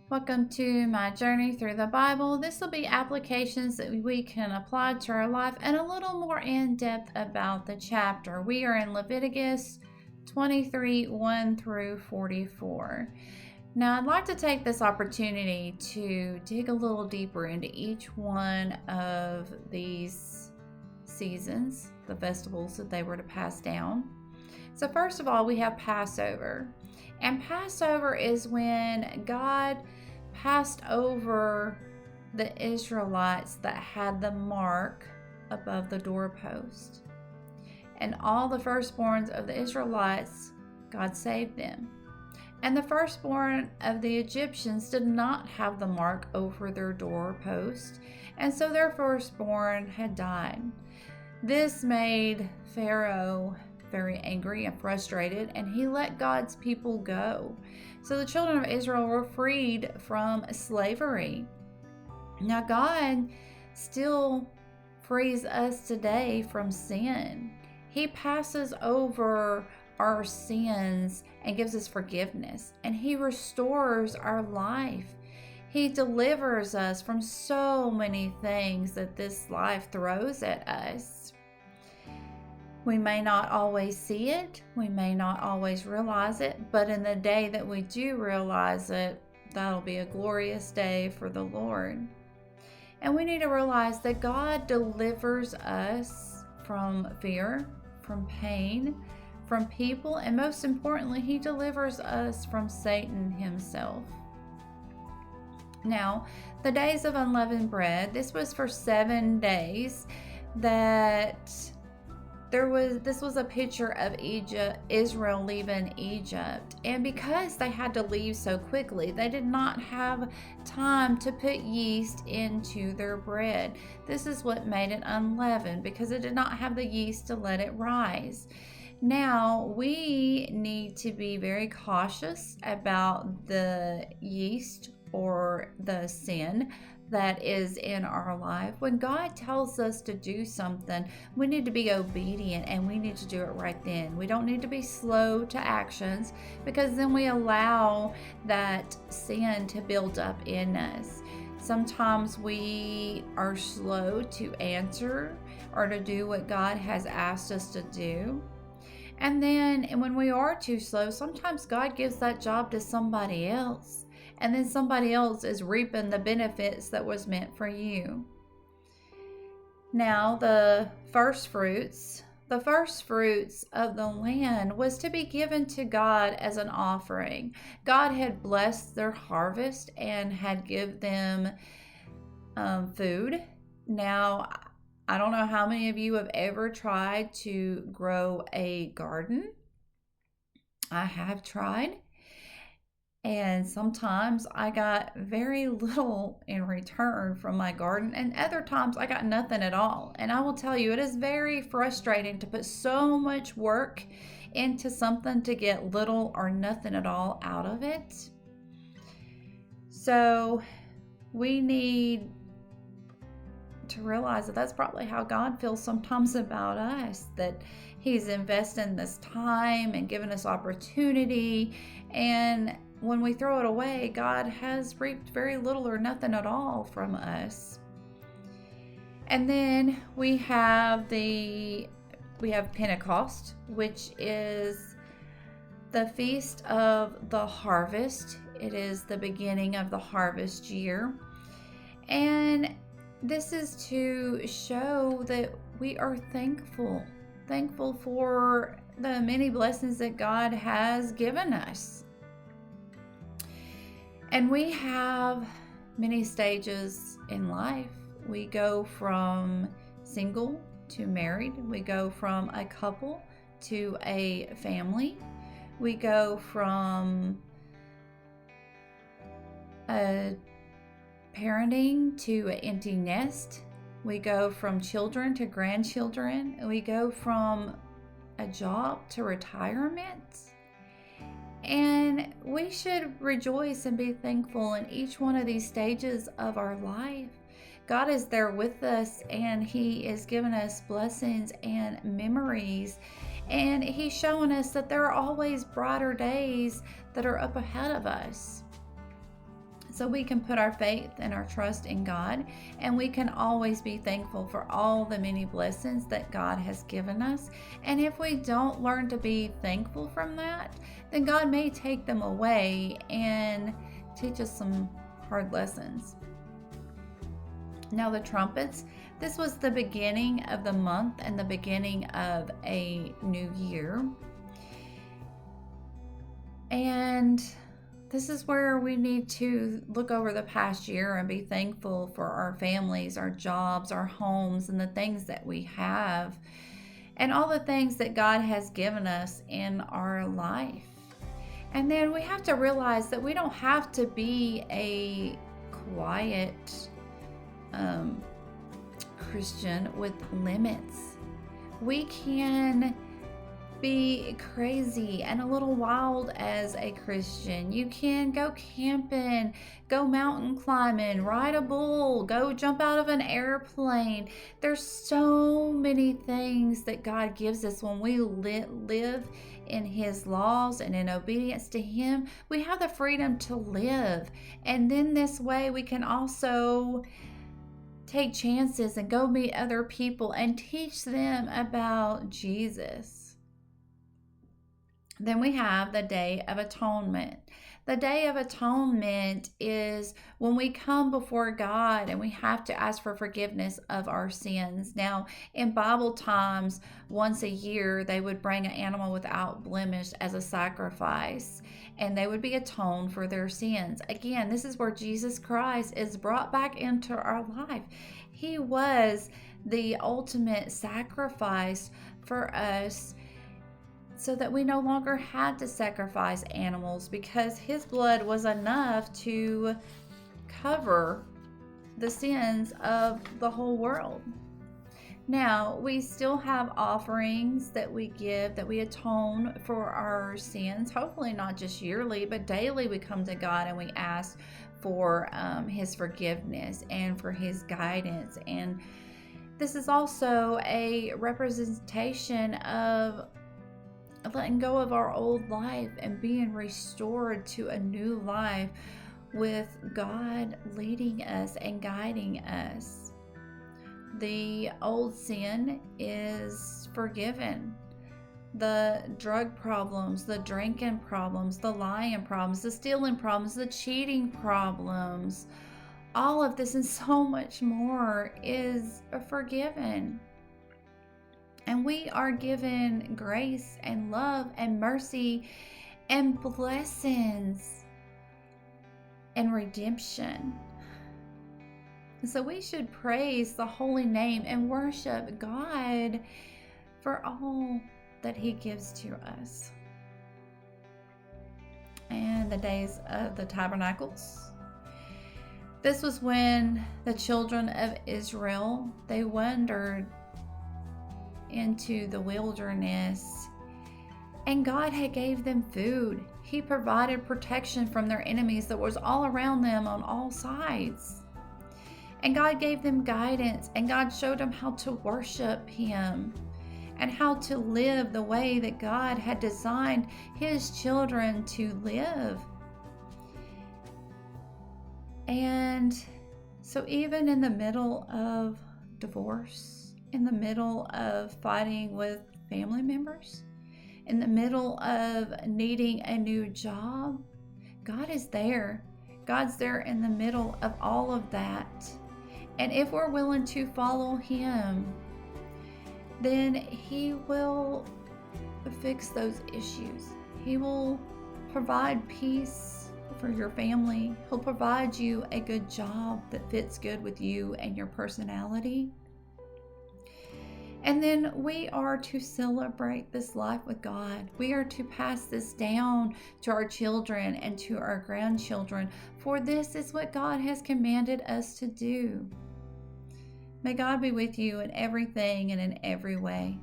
Welcome to my journey through the Bible. This will be applications that we can apply to our life and a little more in depth about the chapter. We are in Leviticus 23 1 through 44. Now, I'd like to take this opportunity to dig a little deeper into each one of these seasons, the festivals that they were to pass down. So, first of all, we have Passover. And Passover is when God passed over the Israelites that had the mark above the doorpost. And all the firstborns of the Israelites, God saved them. And the firstborn of the Egyptians did not have the mark over their doorpost, and so their firstborn had died. This made Pharaoh very angry and frustrated, and he let God's people go. So the children of Israel were freed from slavery. Now, God still frees us today from sin. He passes over our sins and gives us forgiveness, and He restores our life. He delivers us from so many things that this life throws at us. We may not always see it, we may not always realize it, but in the day that we do realize it, that'll be a glorious day for the Lord. And we need to realize that God delivers us from fear, from pain, from people, and most importantly, He delivers us from Satan himself. Now, the days of unleavened bread, this was for 7 days that this was a picture of Israel leaving Egypt. And because they had to leave so quickly, they did not have time to put yeast into their bread. This is what made it unleavened, because it did not have the yeast to let it rise. Now, we need to be very cautious about the yeast or the sin that is in our life. When God tells us to do something, we need to be obedient, and we need to do it right then. We don't need to be slow to actions, because then we allow that sin to build up in us. Sometimes we are slow to answer or to do what God has asked us to do. And when we are too slow, sometimes God gives that job to somebody else, and then somebody else is reaping the benefits that was meant for you. Now, the first fruits of the land was to be given to God as an offering. God had blessed their harvest and had given them food. Now, I don't know how many of you have ever tried to grow a garden. I have tried. And sometimes I got very little in return from my garden, and other times I got nothing at all. And I will tell you, it is very frustrating to put so much work into something to get little or nothing at all out of it. So we need to realize that that's probably how God feels sometimes about us, that He's investing this time and giving us opportunity, and when we throw it away, God has reaped very little or nothing at all from us. And then we have Pentecost, which is the feast of the harvest. It is the beginning of the harvest year. And this is to show that we are thankful for the many blessings that God has given us. And we have many stages in life. We go from single to married. We go from a couple to a family. We go from a parenting to an empty nest. We go from children to grandchildren. We go from a job to retirement. And we should rejoice and be thankful in each one of these stages of our life. God is there with us, and He is giving us blessings and memories. And He's showing us that there are always brighter days that are up ahead of us. So we can put our faith and our trust in God, and we can always be thankful for all the many blessings that God has given us. And if we don't learn to be thankful from that, then God may take them away and teach us some hard lessons. Now the trumpets, this was the beginning of the month and the beginning of a new year. And this is where we need to look over the past year and be thankful for our families, our jobs, our homes, and the things that we have, and all the things that God has given us in our life. And then we have to realize that we don't have to be a quiet Christian with limits. We can be crazy and a little wild as a Christian. You can go camping, go mountain climbing, ride a bull, go jump out of an airplane. There's so many things that God gives us when we live in His laws and in obedience to Him. We have the freedom to live. And then this way we can also take chances and go meet other people and teach them about Jesus. Then we have the Day of Atonement. The Day of Atonement is when we come before God and we have to ask for forgiveness of our sins. Now, in Bible times, once a year, they would bring an animal without blemish as a sacrifice, and they would be atoned for their sins. Again, this is where Jesus Christ is brought back into our life. He was the ultimate sacrifice for us, so that we no longer had to sacrifice animals, because His blood was enough to cover the sins of the whole world. Now, we still have offerings that we give, that we atone for our sins, hopefully not just yearly, but daily we come to God and we ask for His forgiveness and for His guidance. And this is also a representation of letting go of our old life and being restored to a new life with God leading us and guiding us. The old sin is forgiven. The drug problems, the drinking problems, the lying problems, the stealing problems, the cheating problems, all of this and so much more is forgiven. And we are given grace and love and mercy and blessings and redemption. And so we should praise the holy name and worship God for all that He gives to us. And the days of the tabernacles. This was when the children of Israel, they wandered into the wilderness, and God had gave them food. He provided protection from their enemies that was all around them on all sides. And God gave them guidance, and God showed them how to worship Him and how to live the way that God had designed His children to live. And so even in the middle of divorce, in the middle of fighting with family members, in the middle of needing a new job, God is there. God's there in the middle of all of that. And if we're willing to follow Him, then He will fix those issues. He will provide peace for your family. He'll provide you a good job that fits good with you and your personality. And then we are to celebrate this life with God. We are to pass this down to our children and to our grandchildren, for this is what God has commanded us to do. May God be with you in everything and in every way.